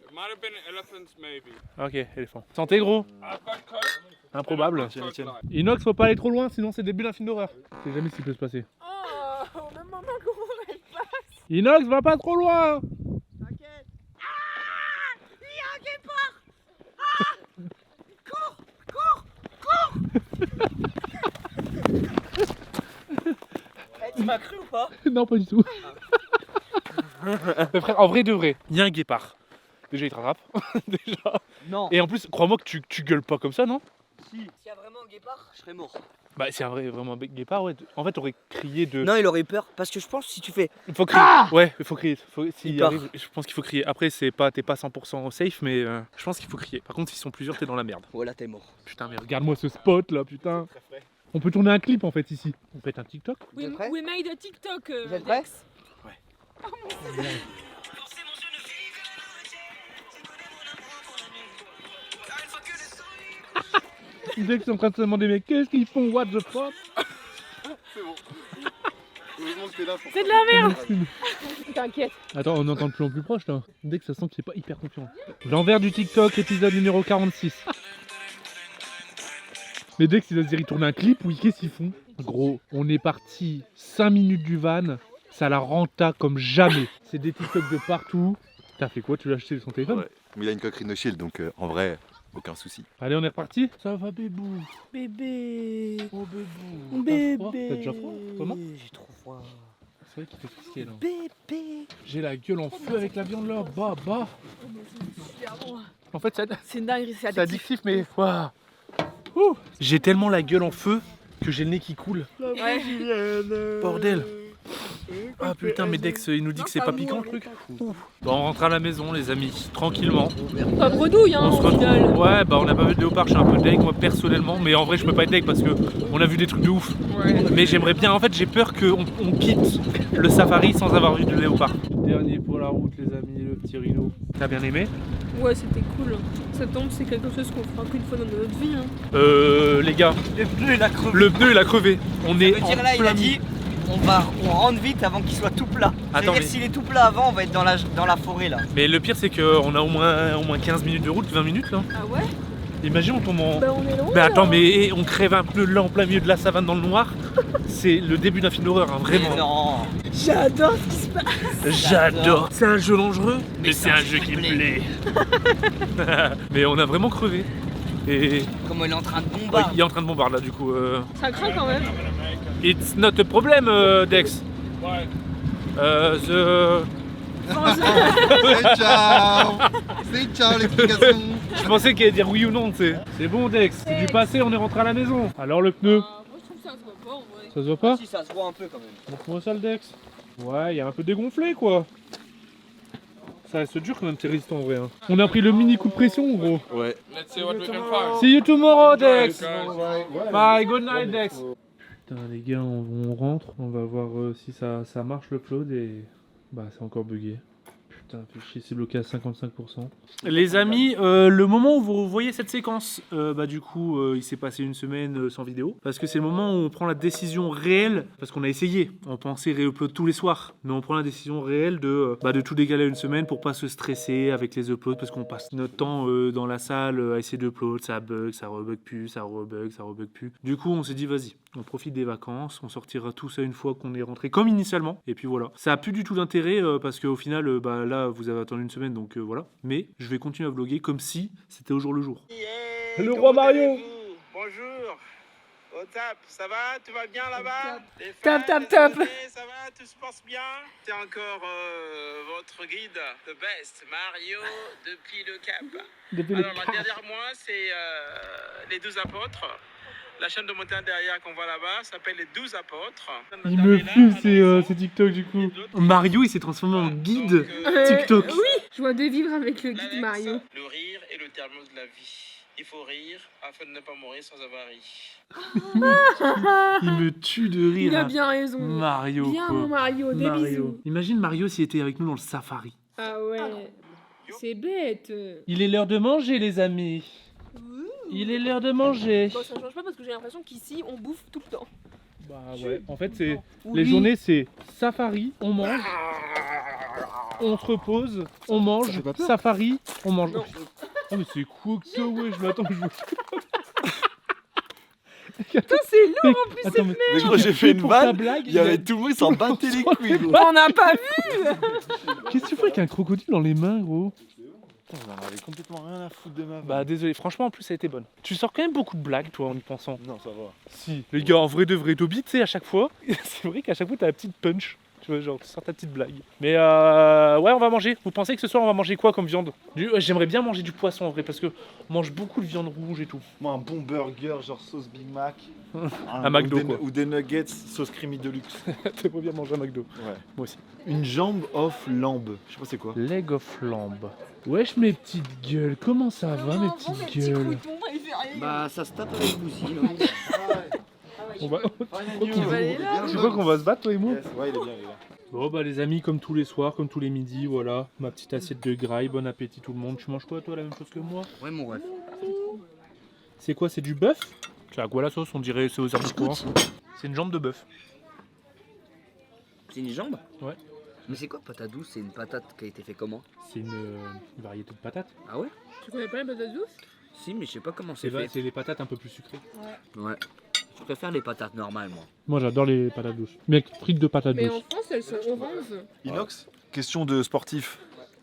It might have been elephants, maybe. Ok, éléphant. Santé gros. I've got Coke. Improbable. Coke Light. Inox, faut pas aller trop loin, sinon c'est le début d'un film d'horreur. Je sais jamais ce qui peut se passer. Oh, même maman gros, elle passe. Inox, va pas trop loin. T'inquiète. Ah, il y a un guépard. Ah, cours, cours, cours. Tu m'as cru ou pas? Non, pas du tout. Mais frère, en vrai de vrai, il y a un guépard. Déjà, il te rattrape. Déjà. Non. Et en plus, crois-moi que tu gueules pas comme ça, non? Si. S'il y a vraiment un guépard, je serais mort. Bah, c'est un vrai, vraiment un guépard, ouais. En fait, t'aurais crié de. Non, il aurait peur. Parce que je pense que si tu fais. Il faut crier. Ouais, il faut crier. S'il Il arrive, je pense qu'il faut crier. Après, t'es pas 100% safe, mais je pense qu'il faut crier. Par contre, s'ils sont plusieurs, t'es dans la merde. Voilà, t'es mort. Putain, mais regarde-moi ce spot là, putain. On peut tourner un clip en fait ici. On peut être un TikTok. Vous êtes prêts? We made a TikTok. Vous êtes prêts? Dex. Dès qu'ils sont en train de se demander, mais qu'est-ce qu'ils font? What the fuck? C'est bon. Heureusement que t'es là pour C'est de la merde. T'inquiète. Attends, on entend de plus en plus proche là. Dès que ça sent qu'il est pas hyper confiant. L'envers du TikTok, épisode numéro 46. Mais dès que ils doivent se dire, ils tournent un clip, oui, qu'est-ce qu'ils font? Gros, on est parti 5 minutes du van, ça la renta comme jamais. C'est des TikTok de partout. T'as fait quoi? Tu l'as acheté son téléphone? Ouais. Mais il a une coque Rhino Shield, donc en vrai, aucun souci. Allez, on est reparti. Ça va, bébou. Bébé. Oh, bébou. Bébé. T'as déjà froid? Comment? J'ai trop froid. C'est vrai qu'il fait frisquer là. Bébé. J'ai la gueule en feu avec la viande là. Bah, bah. En fait, C'est une dinguerie, c'est c'est addictif. addictif, mais. Waouh. Ouh. J'ai tellement la gueule en feu que j'ai le nez qui coule. Ouais. Bordel. Ah putain, mais Dex, il nous dit que c'est pas piquant le truc. Bon, on rentre à la maison, les amis, tranquillement. Pas bredouille, hein, On se au retrouve. final. Ouais, bah on n'a pas vu de léopard, je suis un peu deg moi personnellement, mais en vrai je peux pas être deg parce que on a vu des trucs de ouf. Mais j'aimerais bien, en fait j'ai peur qu'on quitte le safari sans avoir vu de léopard. Dernier pour la route les amis, le petit rhino. T'as bien aimé? Ouais, c'était cool. Ça tombe, c'est quelque chose qu'on fera qu'une fois dans notre vie. Hein. Les gars, Le pneu, il a crevé. le pneu il a crevé. On est Ça veut en dire là, il plein a dit on rentre vite avant qu'il soit tout plat. Attends, C'est-à-dire mais- s'il est tout plat avant, on va être dans la forêt là. Mais le pire c'est qu'on a au moins 15 minutes de route, 20 minutes là. Ah ouais? Imagine on tombe en... Bah on est loin. Mais attends, mais on crève un pneu là en plein milieu de la savane dans le noir. C'est le début d'un film d'horreur, hein, vraiment. Mais non. J'adore ce qui se passe. J'adore. C'est un jeu dangereux, mais c'est un jeu qui me plaît. Mais on a vraiment crevé. Et Comment il est en train de ouais, bombarder. il est en train de bombarder là du coup. Ça craint quand même. It's not a problem, Dex. Why? C'est ciao. C'est ciao l'explication. Je pensais qu'il allait dire oui ou non, tu sais. C'est bon, Dex. C'est du passé, on est rentré à la maison. Alors le pneu, Moi je trouve que ça se voit pas en vrai. ça se voit pas? Si, ça se voit un peu quand même. Montre-moi ça le Dex. Ouais, il est un peu dégonflé quoi. Ça reste dur quand même, c'est résistant en vrai. Hein. On a pris le mini coup de pression gros. Ouais. Let's see what we can find. See you tomorrow, Dex. Guys. Bye, good night, Dex. Putain, les gars, on rentre. On va voir si ça marche le upload et. Bah, c'est encore bugué. putain, fait chier, c'est bloqué à 55%. Les amis, le moment où vous voyez cette séquence, du coup, il s'est passé une semaine sans vidéo. Parce que c'est le moment où on prend la décision réelle, parce qu'on a essayé, on pensait réupload tous les soirs, mais on prend la décision réelle de tout décaler à une semaine pour pas se stresser avec les uploads, parce qu'on passe notre temps dans la salle à essayer d'upload, ça bug, ça rebug plus, ça rebug plus. Du coup, on s'est dit, vas-y, on profite des vacances, on sortira tout ça une fois qu'on est rentré comme initialement, et puis voilà. Ça a plus du tout d'intérêt parce qu'au final, là, vous avez attendu une semaine, donc voilà. Mais je vais continuer à vlogger comme si c'était au jour le jour. Yeah, Le roi Mario. Bonjour. Au tap, ça va? Tout va bien là-bas? Les Tap, fans, tap, les tap. abonnés, ça va? Tout se passe bien? C'est encore votre guide, the best, Mario, depuis le Cap. Alors, là, derrière moi, c'est les 12 apôtres. La chaîne de montagne derrière qu'on voit là-bas s'appelle les 12 apôtres. Il me fume ces TikTok du coup. Mario, il s'est transformé en guide TikTok. Oui, joie de vivre avec le guide Mario. Le rire est le thermos de la vie. Il faut rire afin de ne pas mourir sans avoir ri. Il me tue de rire. Il a bien raison. Mario, Bien quoi. mon Mario, des bisous. Imagine Mario s'il était avec nous dans le safari. Ah ouais, c'est bête. Il est l'heure de manger, les amis. Il est l'heure de manger. Bon, ça change pas parce que j'ai l'impression qu'ici on bouffe tout le temps. Bah ouais, en fait, c'est Oui. les journées, c'est safari, on mange, on se repose, on mange, safari, on mange. Non. Oh mais c'est quoi que ça, ouais, je m'attends, je Putain, c'est lourd en plus. Attends, mais Mais gros, j'ai fait une pour ta vanne, blague, il y avait tout le monde, il s'en battait les couilles, gros. On n'a pas vu. Qu'est-ce que tu fais avec un crocodile dans les mains, gros? Putain, j'en avais complètement rien à foutre de ma vanne. Bah désolé, franchement en plus ça a été bonne. Tu sors quand même beaucoup de blagues toi en y pensant. Non, ça va. Si. Les gars, en vrai de vrai, Toby, tu sais à chaque fois, c'est vrai qu'à chaque fois t'as la petite punch. Tu vois, genre tu sors ta petite blague. Mais ouais, on va manger. Vous pensez que ce soir on va manger quoi comme viande? J'aimerais bien manger du poisson en vrai parce que on mange beaucoup de viande rouge et tout. Moi, un bon burger, genre sauce Big Mac. Un McDo, ou des, quoi. ou des nuggets, sauce creamy deluxe. T'aimerais bien manger un McDo. Ouais. Moi aussi. Une jambe off lambe. Je sais pas c'est quoi. Leg of lamb. Wesh mes petites gueules, comment ça va mes petites gueules? Bah, ça se tape avec Bouzy, non? On va... Il va aller là. Tu crois qu'on va se battre toi et moi? Yes, ouais, il est bien, il est bien. Bon bah les amis, comme tous les soirs, comme tous les midis, voilà, ma petite assiette de graille, bon appétit tout le monde. Tu manges quoi toi, la même chose que moi? Ouais, mon ref. C'est quoi, c'est du bœuf? C'est à quoi la sauce? On dirait c'est aux haricots. C'est une jambe de bœuf. C'est une jambe? Ouais. Mais c'est quoi patate douce? C'est une patate qui a été fait comment? C'est une variété de patates. Ah ouais? Tu connais pas les patates douces? Si, mais je sais pas comment c'est fait. C'est des patates un peu plus sucrées. Ouais. Je préfère les patates normales, moi. Moi j'adore les patates douces. Mec, frites de patates Mais en douces. France, elles sont oranges. Inox, question de sportif.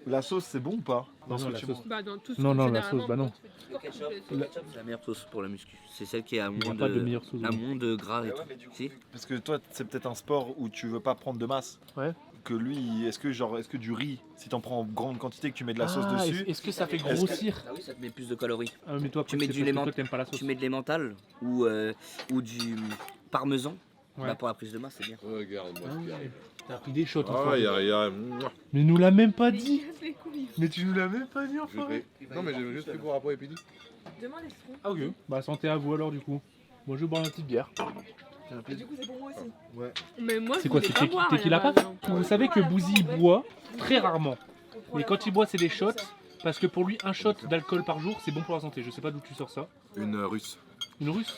La sauce, c'est bon ou pas? Non, ce que la tu sauce. manges. Bah, dans tout ce Non, que non, la généralement, sauce, bah non. Le ketchup, c'est la meilleure sauce pour la muscu. C'est celle qui a Il n'y moins a pas de de, meilleure sauce. a moins de gras et tout. Si? Parce que toi, c'est peut-être un sport où tu veux pas prendre de masse. Ouais. Que lui, est-ce que du riz, si t'en prends en grande quantité, que tu mets de la sauce dessus, Est-ce que ça fait Est-ce que- grossir? Ah oui, ça te met plus de calories. Ah, mais toi, Tu mets c'est du parce que lément- toi, t'aimes pas la sauce. Tu mets de l'emmental ou du parmesan. Ouais. Bah, pour la prise de masse, c'est bien. Regarde-moi. Ah ouais. T'as pris des shots, Ah, enfoiré. y a... Mais nous l'a même pas Mais dit. il casse les couilles. Mais tu nous l'as même pas dit, enfoiré. Non, mais j'ai juste pris pour après et puis dit. Demande les citron. Ah ok. Bah santé à vous alors du coup. Moi je vais boire une petite bière. Et du coup, c'est pour moi aussi. Ouais. Mais moi, C'est je quoi, voulais c'est pas tequi- boire à la tequila base, pas hein. Vous savez que Bouzy boit très rarement. Mais quand il boit c'est des shots. Parce que pour lui un shot d'alcool par jour c'est bon pour la santé. Je sais pas d'où tu sors ça. Une russe. Une russe?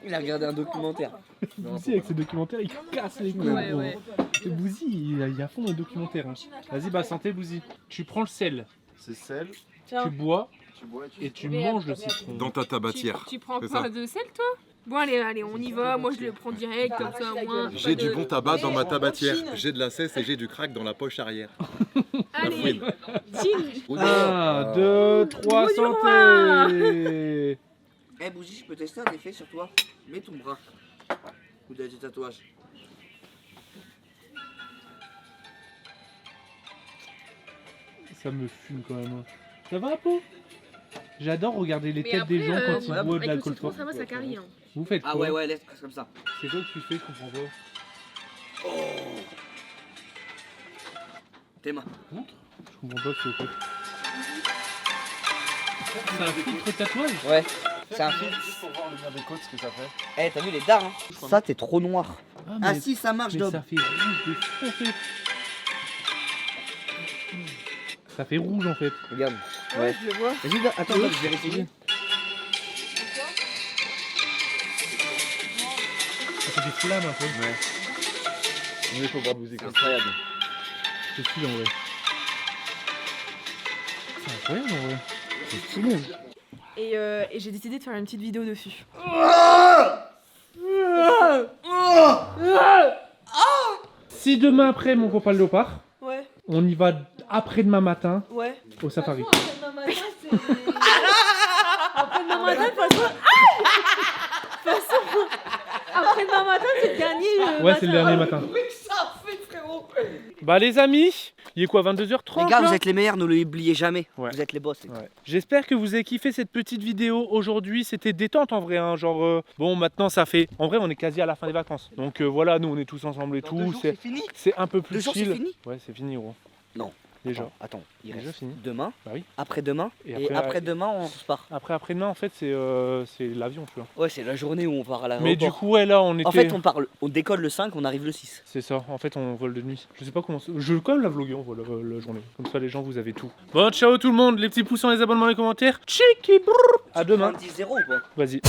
Il a regardé un documentaire. Bouzy avec ses documentaires il casse les couilles. Ouais, gros. ouais. Et Bouzy il a à fond un documentaire. Hein. Vas-y bah santé Bouzy. Tu prends le sel, c'est sel, tu bois tu bois et tu Mais manges le attends, citron. Dans ta tabatière. Tu prends C'est pas ça. de sel, toi? Bon, allez, on y va. Moi, je le prends direct, comme ça, au moins. J'ai pas du de- bon tabac dans ma tabatière. J'ai de la cesse et j'ai du crack dans la poche arrière. Allez, Jean. 1, 2, 3, Bonjour, santé. Eh Bouzy, je peux tester un effet sur toi. Mets ton bras. Ou t'as des tatouages. Ça me fume quand même. Ça va, Po? J'adore regarder les Mais têtes des gens après, quand ils ouais, boivent de Avec le l'alcool citron, fort. ça va, ça carie. Hein. Vous faites quoi? Ah ouais, laisse comme ça. C'est quoi que tu fais? Je comprends pas. Tes mains. Je comprends pas ce que vous faites. C'est un filtre tatouage? Ouais. C'est un film. juste pour voir le lien des côtes, ce que ça fait. Eh, t'as vu les dards hein? Ça, t'es trop noir. Ah mais, si, ça marche, mais Dob. ça fait rouge de foncé. Ça fait rouge en fait. Regarde. Ouais, je le vois. Vas-y, attends, je vais essayer. Ça fait des flammes un peu. Ouais. Il faut voir Bouzy C'est quoi. incroyable. C'est stylé en vrai. C'est incroyable en vrai. C'est stylé. Et j'ai décidé de faire une petite vidéo dessus. Si demain après mon copain le léopard, Ouais, on y va après-demain matin ouais. au safari. Après-demain matin, c'est. Après-demain matin, de toute façon. Après-demain matin, c'est le dernier. Ouais, c'est le dernier matin. Bah les amis, il est quoi, 22h30 Les gars, là vous êtes les meilleurs, ne l'oubliez jamais. Ouais. Vous êtes les boss. Ouais. J'espère que vous avez kiffé cette petite vidéo aujourd'hui. C'était détente en vrai, hein. Genre bon maintenant ça fait. En vrai on est quasi à la fin des vacances. Donc voilà, nous on est tous ensemble et Dans tout. 2 jours, c'est fini. C'est un peu plus 2 jours, c'est chill. fini. Ouais, c'est fini gros. Non. Déjà. Attends, il Déjà reste fini. demain, Bah oui. après-demain, Et et après, après-demain, on repart. Après-demain en fait c'est l'avion tu vois. Ouais, c'est la journée où on part à l'aéroport. Mais du coup ouais là on était. En fait, on décolle le 5, on arrive le 6. C'est ça, en fait on vole de nuit. Je sais pas comment. Je vais quand même la vlogger, on vole la journée. Comme ça les gens vous avez tout. Bon ciao tout le monde, les petits poussons, les abonnements, les commentaires. Cheeky brrr. À demain. 10-0 ou pas? Vas-y.